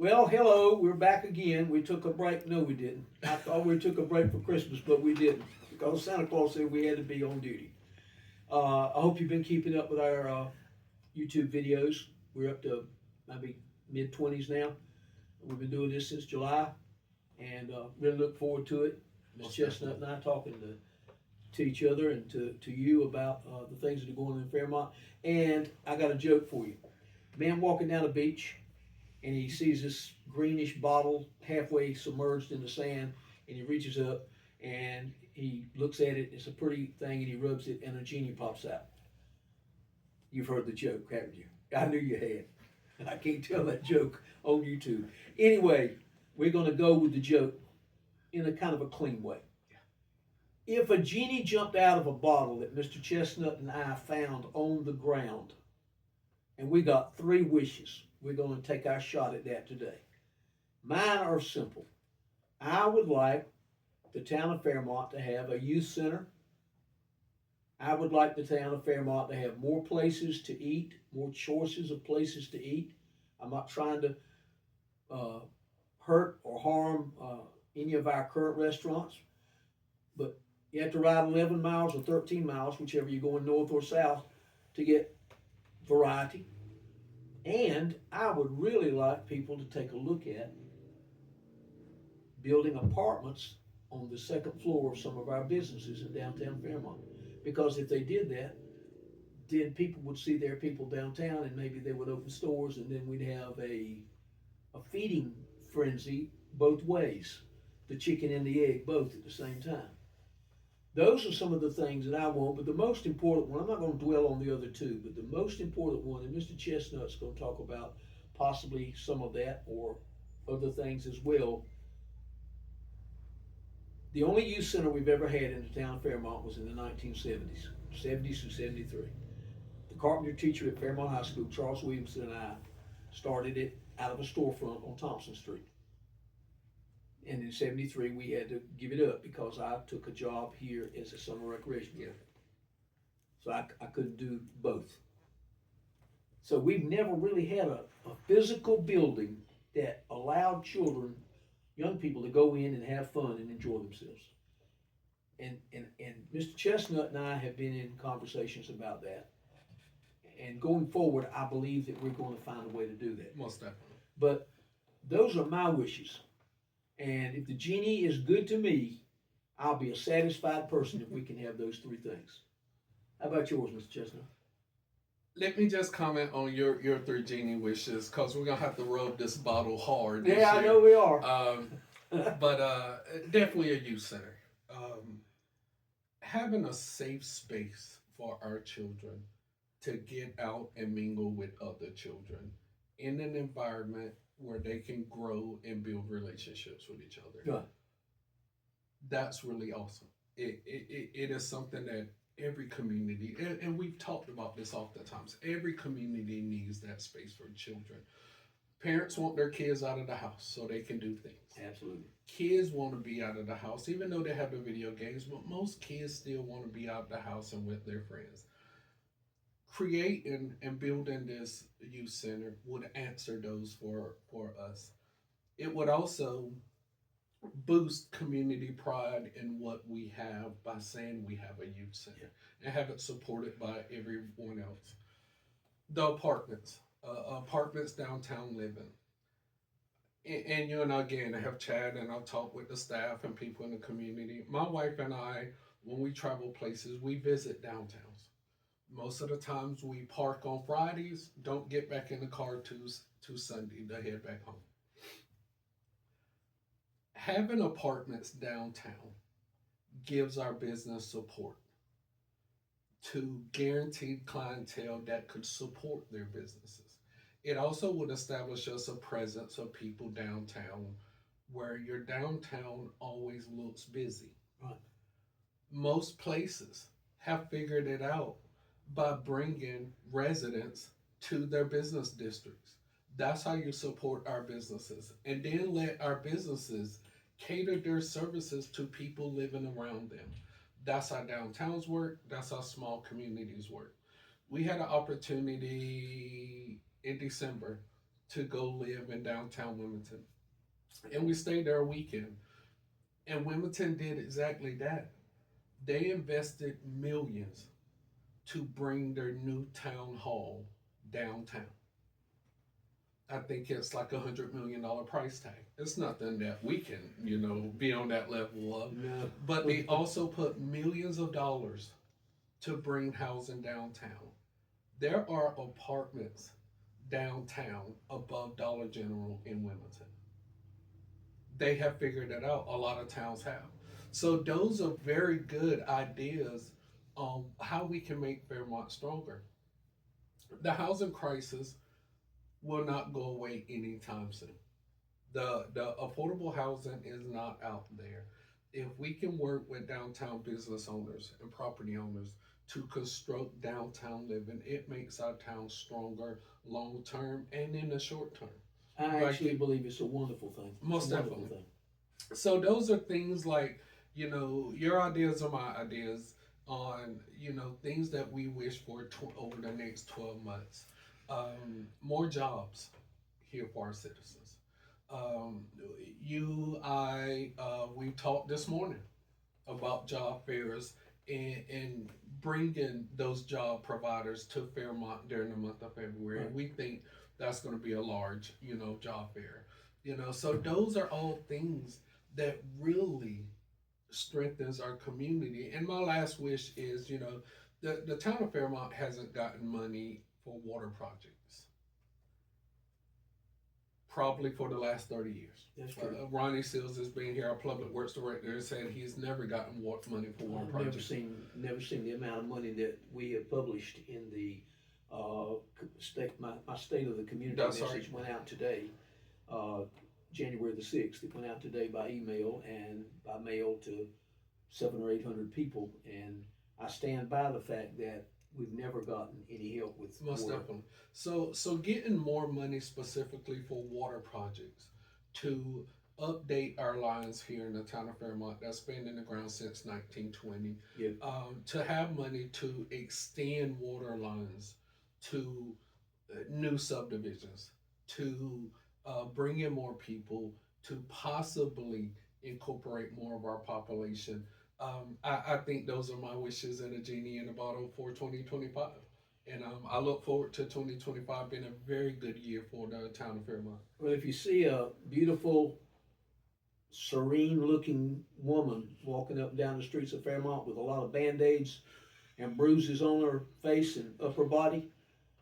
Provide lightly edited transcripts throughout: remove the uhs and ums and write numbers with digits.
Well, hello, we're back again. We took a break. No, we didn't. I thought we took a break for Christmas, but we didn't because Santa Claus said we had to be on duty. I hope you've been keeping up with our YouTube videos. We're up to maybe mid 20s now. We've been doing this since July and really look forward to it. Miss Chestnut and I talking to each other and to you about the things that are going on in Fairmont. And I got a joke for you. Man walking down the beach and he sees this greenish bottle halfway submerged in the sand, and he reaches up and he looks at it. It's a pretty thing, and he rubs it, and a genie pops out. You've heard the joke, haven't you? I knew you had. I can't tell that joke on YouTube. Anyway, we're going to go with the joke in a kind of a clean way. If a genie jumped out of a bottle that Mr. Chestnut and I found on the ground, and we got three wishes, we're going to take our shot at that today. Mine are simple. I would like the town of Fairmont to have a youth center. I would like the town of Fairmont to have more places to eat, more choices of places to eat. I'm not trying to hurt or harm any of our current restaurants, but you have to ride 11 miles or 13 miles, whichever you're going north or south, to get variety. And I would really like people to take a look at building apartments on the second floor of some of our businesses in downtown Fairmont. Because if they did that, then people would see their people downtown and maybe they would open stores and then we'd have a feeding frenzy both ways, the chicken and the egg both at the same time. Those are some of the things that I want, but the most important one, I'm not going to dwell on the other two, but the most important one, and Mr. Chestnut's going to talk about possibly some of that or other things as well. The only youth center we've ever had in the town of Fairmont was in the 1970s, 70s through 73. The carpenter teacher at Fairmont High School, Charles Williamson, and I started it out of a storefront on Thompson Street. And in 73, we had to give it up because I took a job here as a summer recreation director. So I couldn't do both. So we've never really had a physical building that allowed children, young people, to go in and have fun and enjoy themselves. And Mr. Chestnut and I have been in conversations about that. And going forward, I believe that we're going to find a way to do that. Most definitely. But those are my wishes. And if the genie is good to me, I'll be a satisfied person if we can have those three things. How about yours, Mr. Chestnut? Let me just comment on your three genie wishes, because we're gonna have to rub this bottle hard. This Yeah, I year. know we are. But definitely a youth center. Having a safe space for our children to get out and mingle with other children in an environment where they can grow and build relationships with each other. Good. That's really awesome. It is something that every community, and we've talked about this oftentimes, every community needs that space for children. Parents want their kids out of the house so they can do things. Absolutely. Kids want to be out of the house, even though they have the video games, but most kids still want to be out of the house and with their friends. Creating and building this youth center would answer those for us. It would also boost community pride in what we have by saying we have a youth center and have it supported by everyone else. The apartments downtown living. And you and I, again, I have chatted and I've talked with the staff and people in the community. My wife and I, when we travel places, we visit downtowns. Most of the times we park on Fridays, don't get back in the car to Sunday to head back home. Having apartments downtown gives our business support to guaranteed clientele that could support their businesses. It also would establish us a presence of people downtown where your downtown always looks busy. Right. Most places have figured it out by bringing residents to their business districts. That's how you support our businesses. And then let our businesses cater their services to people living around them. That's how downtowns work. That's how small communities work. We had an opportunity in December to go live in downtown Wilmington. And we stayed there a weekend. And Wilmington did exactly that. They invested millions to bring their new town hall downtown. I think it's like $100 million price tag. It's nothing that we can, be on that level of. No. But they also put millions of dollars to bring housing downtown. There are apartments downtown above Dollar General in Wilmington. They have figured it out. A lot of towns have. So those are very good ideas on how we can make Fairmont stronger. The housing crisis will not go away anytime soon. The affordable housing is not out there. If we can work with downtown business owners and property owners to construct downtown living, it makes our town stronger long term and in the short term. I actually believe it's a wonderful thing. Most definitely. So those are things like, your ideas are my ideas on, things that we wish for over the next 12 months. More jobs here for our citizens. We talked this morning about job fairs and bringing those job providers to Fairmont during the month of February. Right. We think that's going to be a large, job fair. So those are all things that really strengthens our community. And my last wish is, the town of Fairmont hasn't gotten money for water projects probably for the last 30 years. That's true. Ronnie Sills has been here, our public works director, and said he's never gotten money for water projects. Never seen the amount of money that we have published in the state. My state of the community That's message right. went out today, January the 6th. It went out today by email and by mail to 700 or 800 people, and I stand by the fact that we've never gotten any help with Most water. definitely. So getting more money specifically for water projects to update our lines here in the town of Fairmont that's been in the ground since 1920. Yeah. To have money to extend water lines to new subdivisions, to bring in more people, to possibly incorporate more of our population. I think those are my wishes and a genie in a bottle for 2025. And I look forward to 2025 being a very good year for the town of Fairmont. Well, if you see a beautiful, serene-looking woman walking up and down the streets of Fairmont with a lot of Band-Aids and bruises on her face and upper body,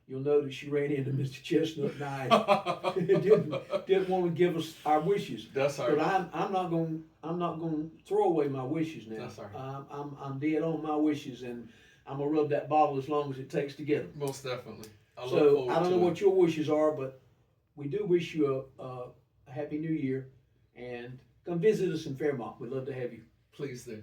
you'll notice she ran into Mr. Chestnut and I didn't want to give us our wishes. That's all right. But I'm not going to throw away my wishes now. That's all right. I'm dead on my wishes, and I'm gonna rub that bottle as long as it takes to get them. Most definitely. So I don't know what your wishes are, but we do wish you a happy new year, and come visit us in Fairmont. We'd love to have you. Please do.